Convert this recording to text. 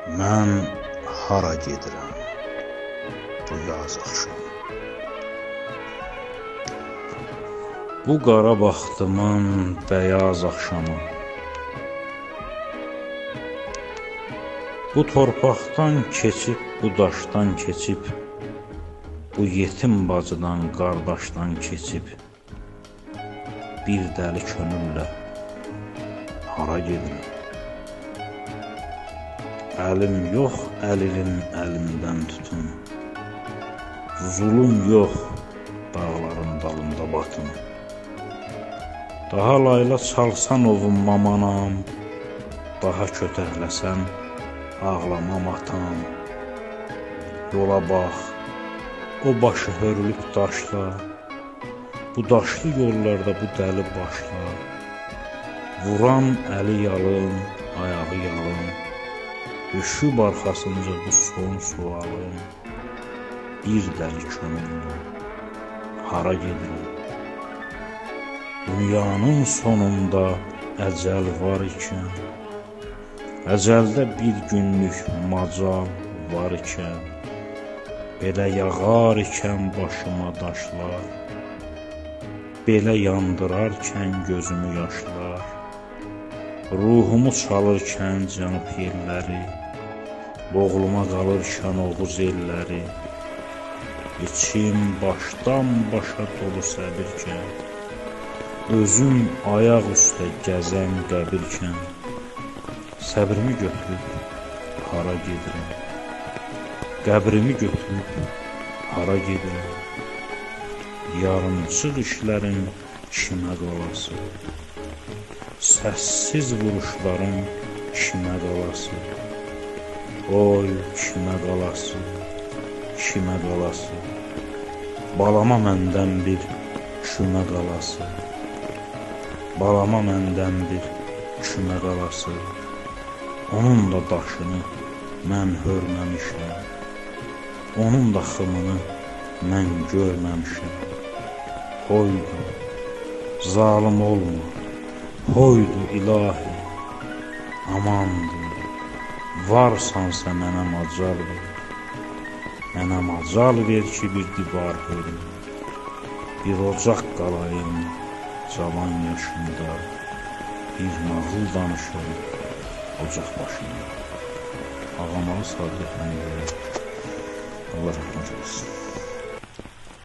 Mən hara gedirəm bu yaz axşamı? Bu qara baxtımın bəyaz axşamı, bu torpaqdan keçib, bu daşdan keçib, bu yetim bacıdan, qardaşdan keçib, bir dəli könüllə hara gedirəm? Əlim yox, əlilin əlimdən tutun, zulüm yox, dağların dalında batın. Daha layla çalsan ovunmam anam, daha kötəkləsən ağlamam atam. Yola bax, o başı hörülüb daşla, bu daşlı yollarda bu dəli başla, vuran əli yalın, ayağı yalın, düşüb arxasınca bu son sualım, bir dəli könüllü hara gedirəm? Dünyanın sonunda əcəl var ikən, əcəldə bir günlük macal var ikən, belə yağar ikən başıma daşlar, belə yandırarkən gözümü yaşlar, ruhumu çalırkən cənub yerləri, boğuluma qalırkən Oğuz elləri, içim başdan başa dolu səbirkən, özüm ayaq üstə gəzən qəbirkən, səbrimi götürüb hara gedirəm? Qəbrimi götürüb hara gedirəm? Yarımçıq işlərin kimə qalası? Səssiz vuruşların kimə qalası? Oy, kimə qalası? Kimə qalası? Balama məndən bir kümə qalası? Balama məndən bir kümə qalası? Onun da daşını mən hörməmişəm, onun da xımını mən görməmişəm. Hoydu, zalim olma, hoydu ilahi, amandır, varsansa mənə macal ver. Mənə macal ver ki, bir divar hörüm, bir ocaq qalayım cavan yaşımda, bir nağıl danışırım ocaq başında. Ağamalı Sadiq Əfəndiyə Allah rəhmət etsin.